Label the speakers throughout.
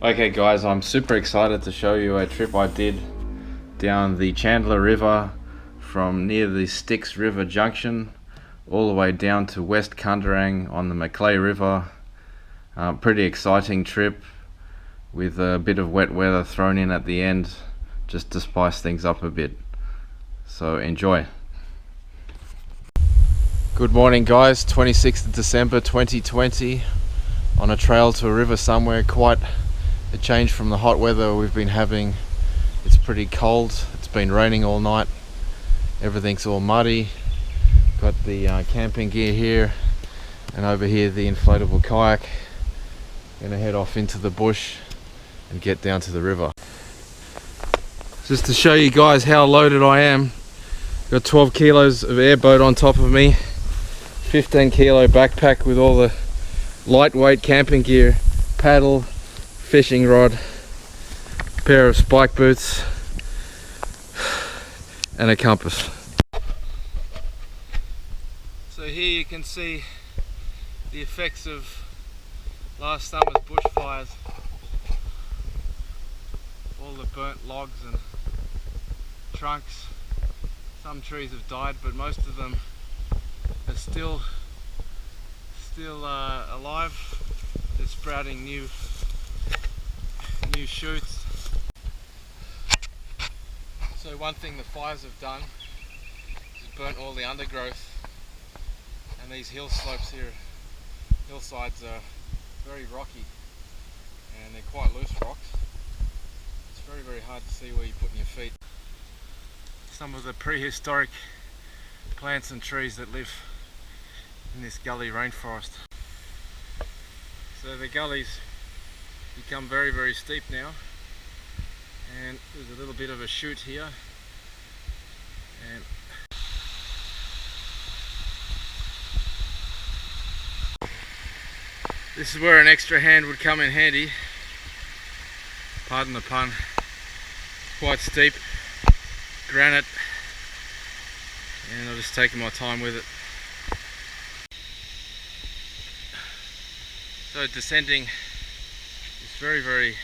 Speaker 1: Okay guys, I'm super excited to show you a trip I did down the Chandler River from near the Styx River junction all the way down to West Kunderang on the Macleay River. Pretty exciting trip with a bit of wet weather thrown in at the end just to spice things up a bit. So enjoy. Good morning guys, 26th of December 2020 on a trail to a river somewhere. Quite a change from the hot weather we've been having. It's pretty cold, it's been raining all night, everything's all muddy. Got the camping gear here, and over here the inflatable kayak. Gonna head off into the bush and get down to the river. Just to show you guys how loaded I am, got 12 kilos of airboat on top of me, 15 kilo backpack with all the lightweight camping gear, paddle, fishing rod, pair of spike boots and a compass. So here you can see the effects of last summer's bushfires. All the burnt logs and trunks. Some trees have died, but most of them are still alive. They're sprouting new shoots. So one thing the fires have done is burnt all the undergrowth, and these hill slopes here, hillsides, are very rocky and they're quite loose rocks. It's very hard to see where you're putting your feet. Some of the prehistoric plants and trees that live in this gully rainforest. So the gullies become very steep now, and there's a little bit of a chute here, and this is where an extra hand would come in handy. Pardon the pun. Quite steep, granite, and I've just taken my time with it. So descending this very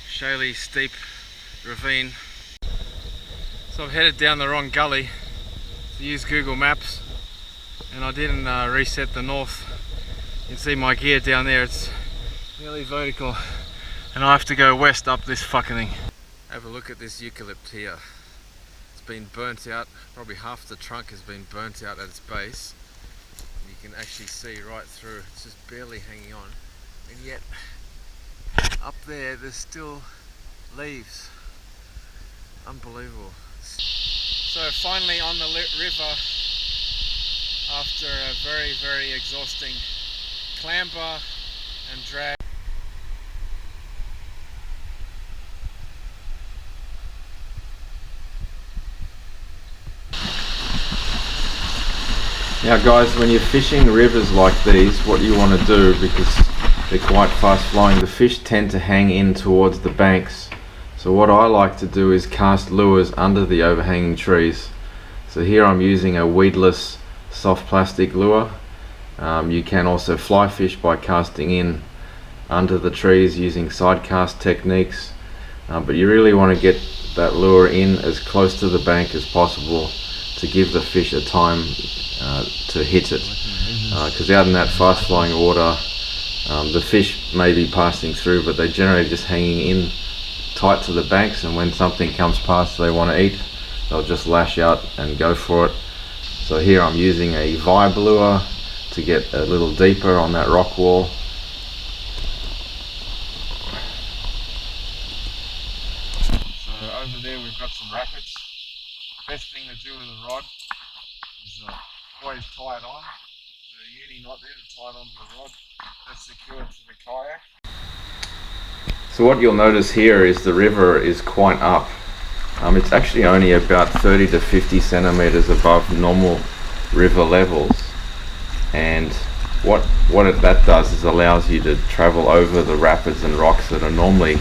Speaker 1: shaly, steep ravine. So I've headed down the wrong gully to use Google Maps, and I didn't reset the north. You can see my gear down there, it's nearly vertical, and I have to go west up this fucking thing. Have a look at this eucalypt here. It's been burnt out, probably half the trunk has been burnt out at its base. And you can actually see right through, it's just barely hanging on. And yet, up there's still leaves. Unbelievable. So finally on the river, after a very exhausting clamber and drag. Now guys, when you're fishing rivers like these, what you want to do, because they're quite fast flowing, the fish tend to hang in towards the banks. So what I like to do is cast lures under the overhanging trees. So here I'm using a weedless soft plastic lure. You can also fly fish by casting in under the trees using side cast techniques, but you really want to get that lure in as close to the bank as possible to give the fish a time to hit it, because out in that fast flowing water, the fish may be passing through, but they're generally just hanging in tight to the banks, and when something comes past they want to eat, they'll just lash out and go for it. So here I'm using a vibe lure to get a little deeper on that rock wall. So over there we've got some rapids. Best thing to do with a rod is always tie it on. The uni knot there to tie it onto the rod. That's secured to the kayak. So what you'll notice here is the river is quite up. It's actually only about 30 to 50 centimeters above normal river levels, and what that does is allows you to travel over the rapids and rocks that are normally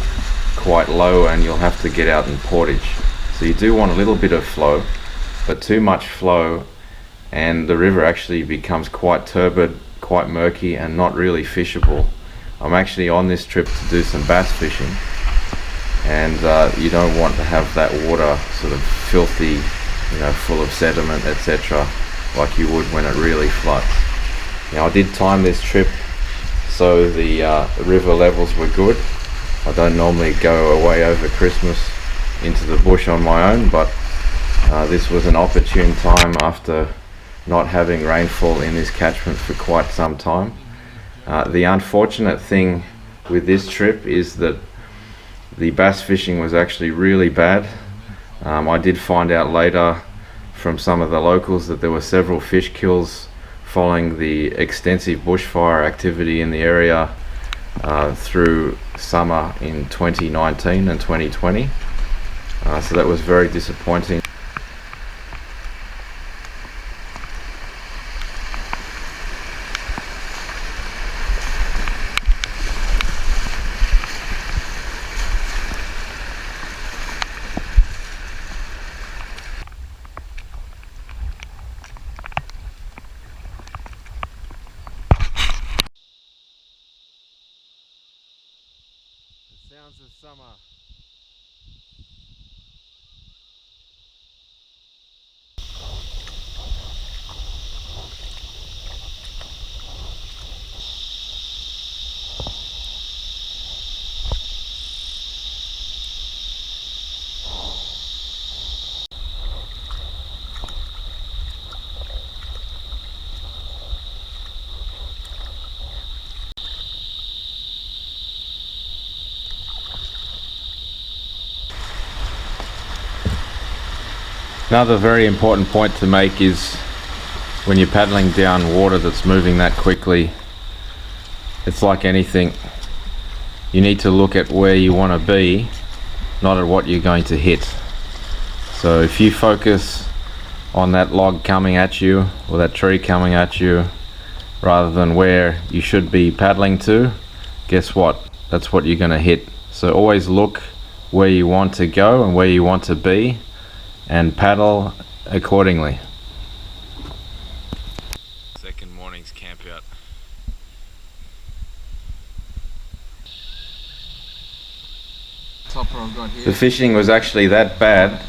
Speaker 1: quite low, and you'll have to get out and portage. So you do want a little bit of flow, but too much flow and the river actually becomes quite turbid, quite murky, and not really fishable. I'm actually on this trip to do some bass fishing, and you don't want to have that water sort of filthy, full of sediment, etc., like you would when it really floods. Now, I did time this trip so the river levels were good. I don't normally go away over Christmas into the bush on my own, but this was an opportune time after not having rainfall in this catchment for quite some time. The unfortunate thing with this trip is that the bass fishing was actually really bad. I did find out later from some of the locals that there were several fish kills following the extensive bushfire activity in the area through summer in 2019 and 2020. So that was very disappointing. Sounds of summer. Another very important point to make is when you're paddling down water that's moving that quickly, it's like anything. You need to look at where you want to be, not at what you're going to hit. So if you focus on that log coming at you or that tree coming at you rather than where you should be paddling to, guess what? That's what you're going to hit. So always look where you want to go and where you want to be, and paddle accordingly. Second morning's camp out.
Speaker 2: Topper I've got here.
Speaker 1: The fishing was actually that bad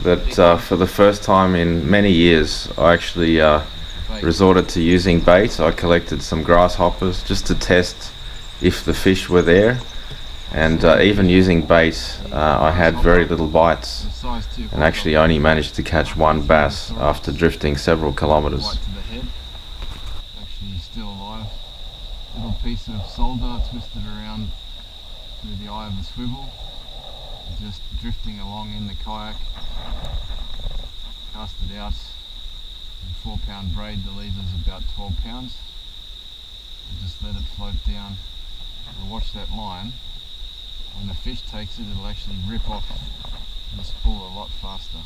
Speaker 1: that for the first time in many years I actually resorted to using bait. I collected some grasshoppers just to test if the fish were there, and even using bait I had very little bites and actually only managed to catch one bass after drifting several kilometers.
Speaker 2: Right to the head. Actually still alive. Little piece of solder twisted around through the eye of the swivel. Just drifting along in the kayak. Cast it out. A 4-pound braid, the leader's about 12 pounds. And just let it float down. We'll watch that line. When the fish takes it, it'll actually rip off the spool a lot faster.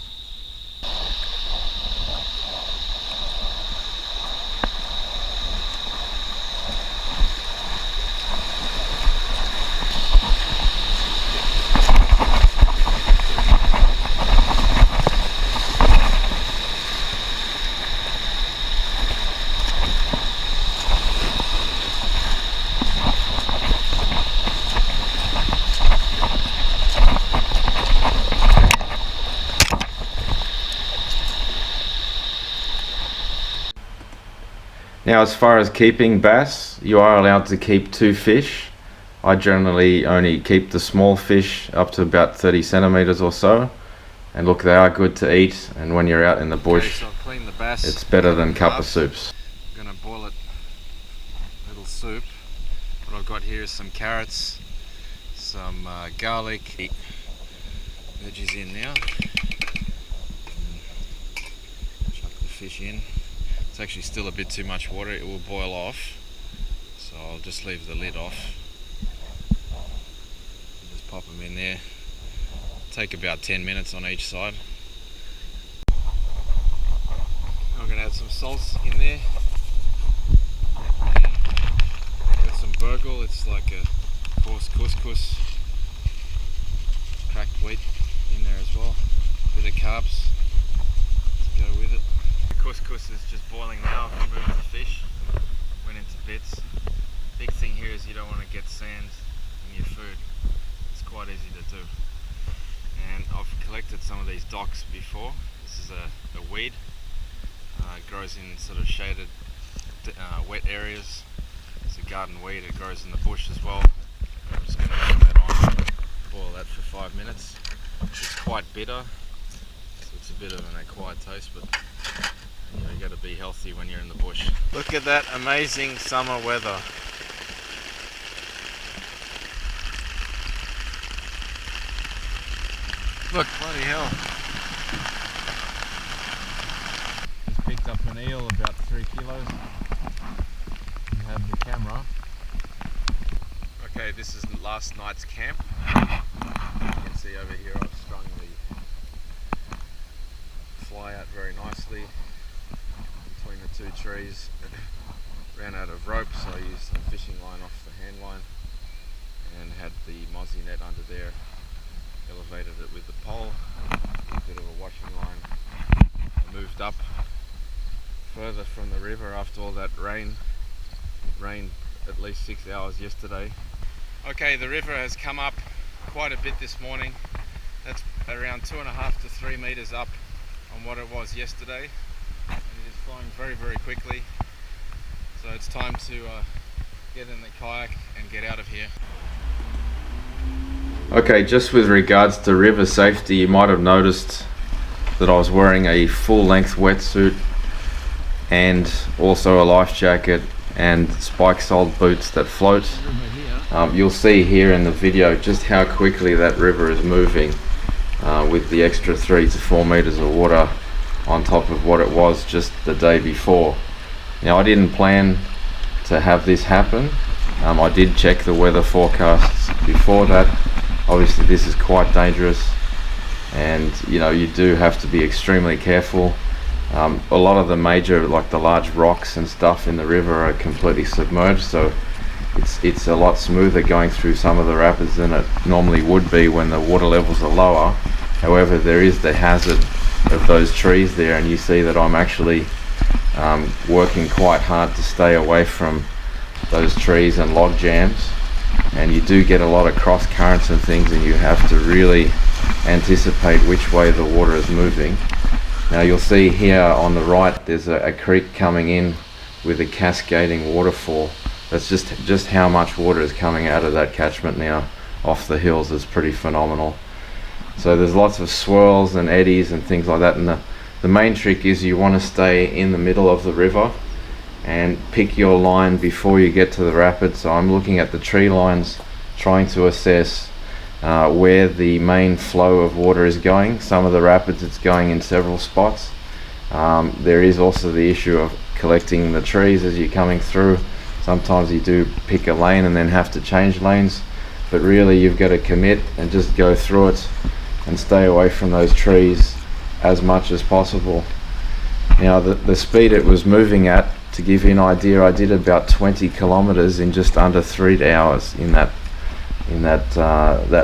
Speaker 1: Now, as far as keeping bass, you are allowed to keep 2 fish. I generally only keep the small fish up to about 30 centimeters or so. And look, they are good to eat, and when you're out in the bush,
Speaker 2: So I've cleaned the bass.
Speaker 1: it's better than cuppa soups.
Speaker 2: I'm going to boil it a little soup. What I've got here is some carrots, some garlic, veggies in now. Chuck the fish in. It's actually still a bit too much water, it will boil off, so I'll just leave the lid off. Just pop them in there. Take about 10 minutes on each side. I'm going to add some salt in there. Got some burgle, it's like a coarse couscous, cracked wheat in there as well. Bit of carbs to go with it. The couscous is just boiling now. I've removed the fish, went into bits.
Speaker 1: Big thing here is you don't want to get sand in your food. It's quite easy to do. And I've collected some of these docks before. This is a weed. It grows in sort of shaded wet areas. It's a garden weed. It grows in the bush as well. I'm just going to turn that on, boil that for 5 minutes. It's quite bitter, so it's a bit of an acquired taste, but you know, you got to be healthy when you're in the bush. Look at that amazing summer weather. Look, bloody hell. Just picked up an eel about 3 kilos. You have the camera. Okay, this is last night's camp. You can see over here I've strung the fly out very nicely between the two trees. Ran out of rope, so I used some fishing line off the hand line and had the mozzie net under there. Elevated it with the pole, a bit of a washing line. I moved up further from the river after all that rain. It rained at least 6 hours yesterday. Okay, the river has come up quite a bit this morning. That's around 2.5 to 3 meters up on what it was yesterday. And it is flowing very, very quickly. So it's time to get in the kayak and get out of here. Okay, just with regards to river safety, you might have noticed that I was wearing a full-length wetsuit and also a life jacket and spike-soled boots that float. You'll see here in the video just how quickly that river is moving with the extra 3 to 4 meters of water on top of what it was just the day before. Now, I didn't plan to have this happen. I did check the weather forecasts before that. Obviously this is quite dangerous, and you know, you do have to be extremely careful. A lot of the major, like the large rocks and stuff in the river, are completely submerged, so it's a lot smoother going through some of the rapids than it normally would be when the water levels are lower. However, there is the hazard of those trees there, and you see that I'm actually working quite hard to stay away from those trees and log jams. And you do get a lot of cross currents and things, and you have to really anticipate which way the water is moving. Now you'll see here on the right there's a creek coming in with a cascading waterfall. That's just how much water is coming out of that catchment now off the hills. Is pretty phenomenal. So there's lots of swirls and eddies and things like that, and the main trick is you want to stay in the middle of the river and pick your line before you get to the rapids. So I'm looking at the tree lines, trying to assess where the main flow of water is going. Some of the rapids it's going in several spots. There is also the issue of collecting the trees as you're coming through. Sometimes you do pick a lane and then have to change lanes, but really you've got to commit and just go through it and stay away from those trees as much as possible. Now the speed it was moving at, to give you an idea, I did about 20 kilometers in just under 3 hours in that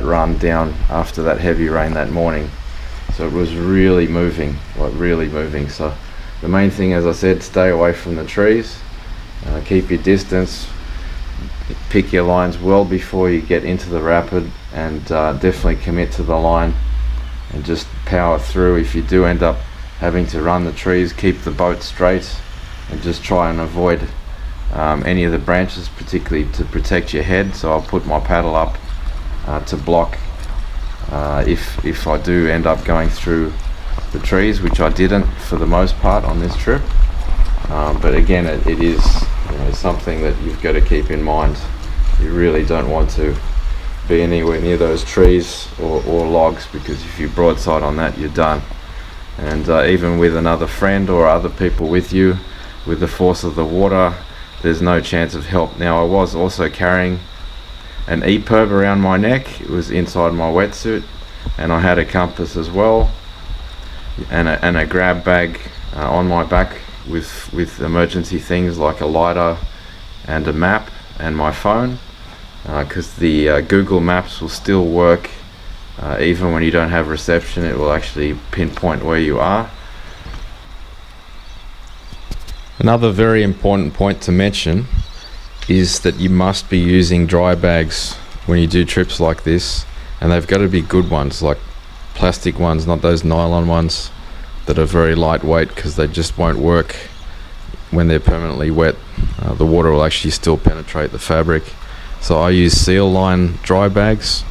Speaker 1: run down after that heavy rain that morning. So it was really moving, like really moving. So the main thing, as I said, stay away from the trees, keep your distance, pick your lines well before you get into the rapid, and definitely commit to the line and just power through. If you do end up having to run the trees, keep the boat straight and just try and avoid any of the branches, particularly to protect your head. So I'll put my paddle up to block if I do end up going through the trees, which I didn't for the most part on this trip. But again, it is, you know, something that you've got to keep in mind. You really don't want to be anywhere near those trees or logs, because if you broadside on that, you're done. And even with another friend or other people with you, with the force of the water, there's no chance of help. Now, I was also carrying an EPIRB around my neck. It was inside my wetsuit, and I had a compass as well, and a grab bag on my back with emergency things like a lighter and a map and my phone, because the Google Maps will still work even when you don't have reception. It will actually pinpoint where you are. Another very important point to mention is that you must be using dry bags when you do trips like this, and they've got to be good ones, like plastic ones, not those nylon ones that are very lightweight, because they just won't work when they're permanently wet. The water will actually still penetrate the fabric. So I use Seal Line dry bags.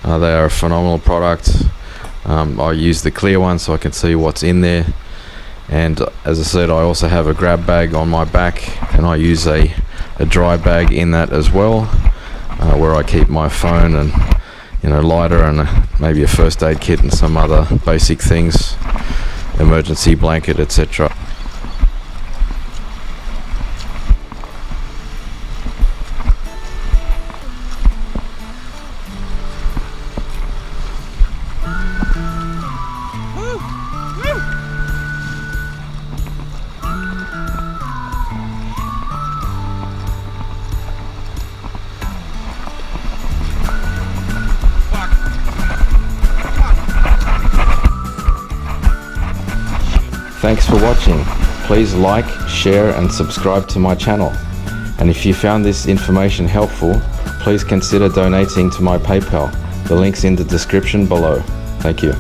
Speaker 1: They are a phenomenal product. I use the clear one so I can see what's in there, and as I said, I also have a grab bag on my back, and I use a dry bag in that as well, where I keep my phone and lighter and maybe a first aid kit and some other basic things, emergency blanket, etc. Thanks for watching. Please like, share and subscribe to my channel. And if you found this information helpful, please consider donating to my PayPal. The link's in the description below. Thank you.